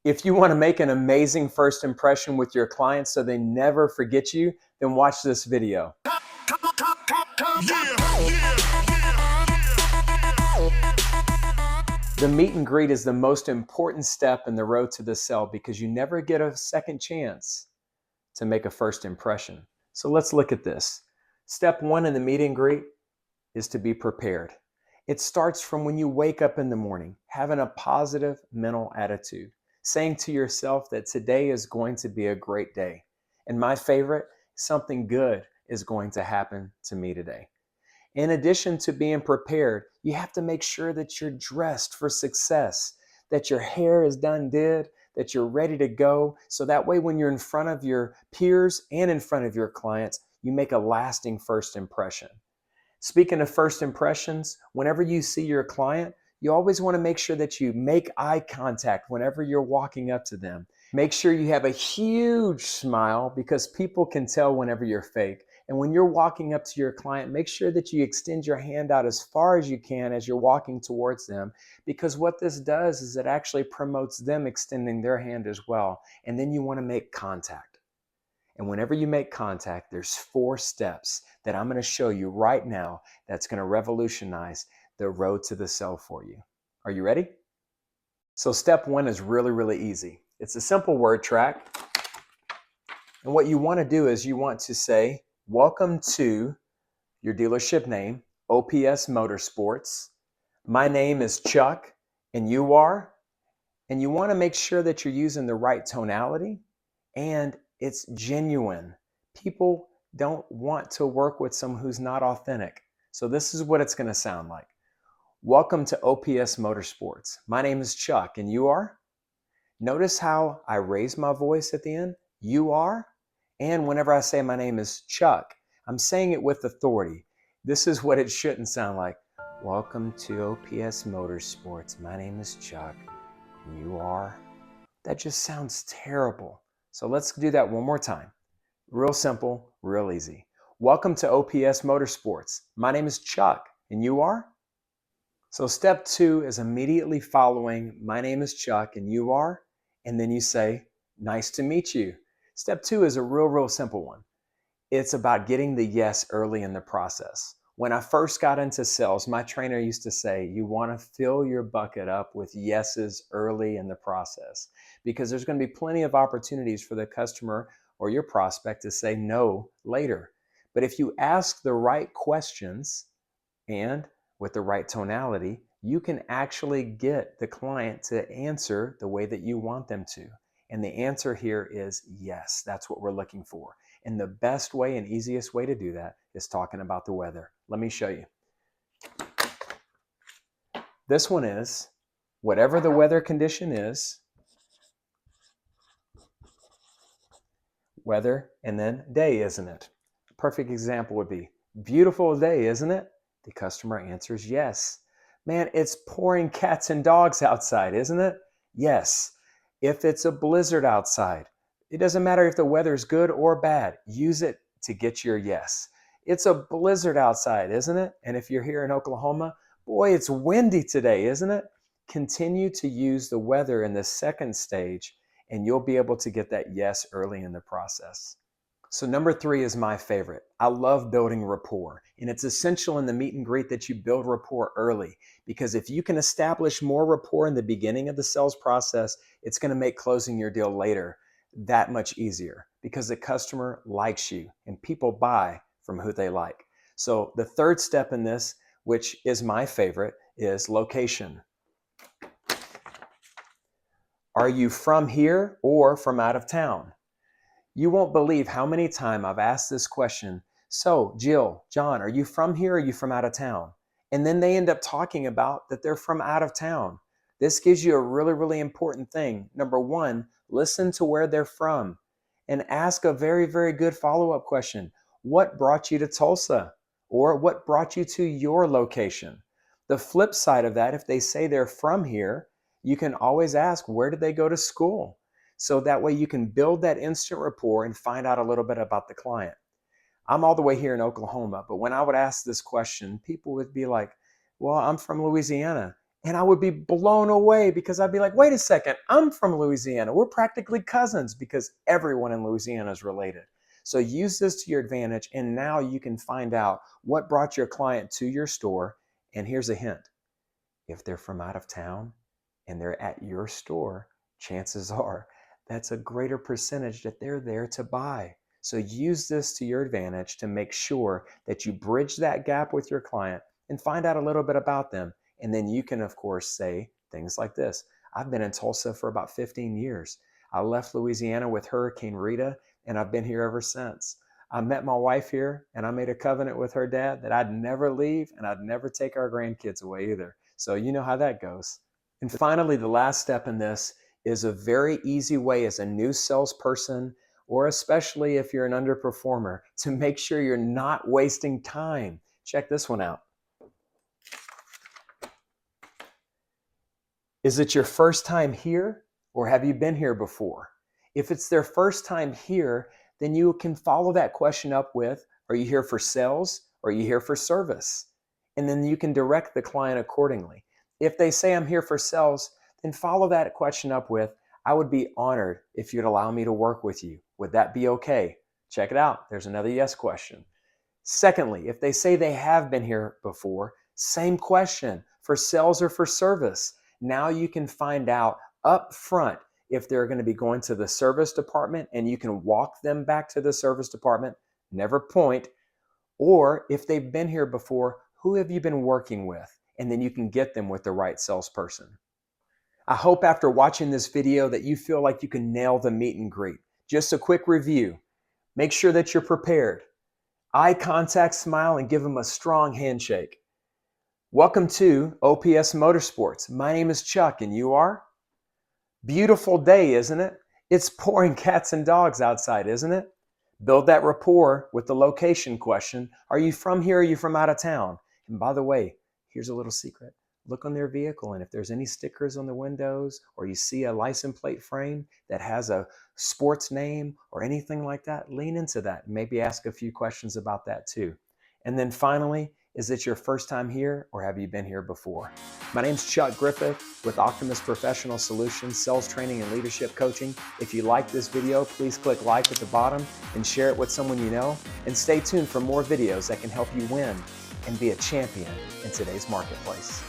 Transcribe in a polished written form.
If you want to make an amazing first impression with your clients so they never forget you, then watch this video. The meet and greet is the most important step in the road to the sale because you never get a second chance to make a first impression. So let's look at this. Step one in the meet and greet is to be prepared. It starts from when you wake up in the morning, having a positive mental attitude, saying to yourself that today is going to be a great day. And my favorite, something good is going to happen to me today. In addition to being prepared, you have to make sure that you're dressed for success, that your hair is done did, that you're ready to go. So that way, when you're in front of your peers and in front of your clients, you make a lasting first impression. Speaking of first impressions, whenever you see your client, you always want to make sure that you make eye contact whenever you're walking up to them. Make sure you have a huge smile because people can tell whenever you're fake. And when you're walking up to your client, make sure that you extend your hand out as far as you can as you're walking towards them, because what this does is it actually promotes them extending their hand as well. And then you want to make contact. And whenever you make contact, there's 4 steps that I'm going to show you right now that's going to revolutionize the road to the sale for you. Are you ready? So step 1 is really, really easy. It's a simple word track. And what you want to do is you want to say, welcome to your dealership name, OPS Motorsports. My name is Chuck, and you are? And you want to make sure that you're using the right tonality and it's genuine. People don't want to work with someone who's not authentic. So this is what it's going to sound like. Welcome to OPS Motorsports. My name is Chuck, and you are? Notice how I raise my voice at the end. You are? And whenever I say my name is Chuck, I'm saying it with authority. This is what it shouldn't sound like. Welcome to OPS Motorsports. My name is Chuck. And you are? That just sounds terrible. So let's do that one more time. Real simple, real easy. Welcome to OPS Motorsports. My name is Chuck, and you are? So step 2 is immediately following, my name is Chuck, and you are? And then you say, nice to meet you. Step 2 is a real simple one. It's about getting the yes early in the process. When I first got into sales, my trainer used to say, you want to fill your bucket up with yeses early in the process, because there's going to be plenty of opportunities for the customer or your prospect to say no later. But if you ask the right questions and with the right tonality, you can actually get the client to answer the way that you want them to. And the answer here is yes. That's what we're looking for. And the best way and easiest way to do that is talking about the weather. Let me show you. This one is, whatever the weather condition is, weather and then day, isn't it? A perfect example would be, beautiful day, isn't it? The customer answers yes. Man, it's pouring cats and dogs outside, isn't it? Yes. If it's a blizzard outside, it doesn't matter if the weather is good or bad. Use it to get your yes. It's a blizzard outside, isn't it? And if you're here in Oklahoma, boy, it's windy today, isn't it? Continue to use the weather in the second stage, and you'll be able to get that yes early in the process. So number 3 is my favorite. I love building rapport, and it's essential in the meet and greet that you build rapport early, because if you can establish more rapport in the beginning of the sales process, it's going to make closing your deal later that much easier, because the customer likes you and people buy from who they like. So the third step in this, which is my favorite, is location. Are you from here or from out of town? You won't believe how many times I've asked this question. So, Jill, John, are you from here or are you from out of town? And then they end up talking about that they're from out of town. This gives you a really important thing. Number 1, listen to where they're from and ask a very good follow-up question. What brought you to Tulsa? Or what brought you to your location? The flip side of that, if they say they're from here, you can always ask, where did they go to school? So that way you can build that instant rapport and find out a little bit about the client. I'm all the way here in Oklahoma, but when I would ask this question, people would be like, well, I'm from Louisiana. And I would be blown away because I'd be like, wait a second, I'm from Louisiana. We're practically cousins because everyone in Louisiana is related. So use this to your advantage, and now you can find out what brought your client to your store. And here's a hint. If they're from out of town and they're at your store, chances are that's a greater percentage that they're there to buy. So use this to your advantage to make sure that you bridge that gap with your client and find out a little bit about them. And then you can, of course, say things like this. I've been in Tulsa for about 15 years. I left Louisiana with Hurricane Rita, and I've been here ever since. I met my wife here, and I made a covenant with her dad that I'd never leave and I'd never take our grandkids away either. So you know how that goes. And finally, the last step in this is a very easy way as a new salesperson, or especially if you're an underperformer, to make sure you're not wasting time. Check this one out. Is it your first time here, or have you been here before? If it's their first time here, then you can follow that question up with, are you here for sales or are you here for service? And then you can direct the client accordingly. If they say I'm here for sales, then follow that question up with, I would be honored if you'd allow me to work with you. Would that be okay? Check it out. There's another yes question. Secondly, if they say they have been here before, same question, for sales or for service. Now you can find out up front if they're going to be going to the service department, and you can walk them back to the service department, never point. Or if they've been here before, who have you been working with? And then you can get them with the right salesperson. I hope after watching this video that you feel like you can nail the meet and greet. Just a quick review. Make sure that you're prepared. Eye contact, smile, and give them a strong handshake. Welcome to OPS Motorsports. My name is Chuck, and you are? Beautiful day, isn't it? It's pouring cats and dogs outside, isn't it? Build that rapport with the location question. Are you from here or are you from out of town? And by the way, here's a little secret. Look on their vehicle, and if there's any stickers on the windows or you see a license plate frame that has a sports name or anything like that, lean into that. Maybe ask a few questions about that too. And then finally, is it your first time here or have you been here before? My name's Chuck Griffith with Optimus Professional Solutions, Sales Training and Leadership Coaching. If you like this video, please click like at the bottom and share it with someone you know. And stay tuned for more videos that can help you win and be a champion in today's marketplace.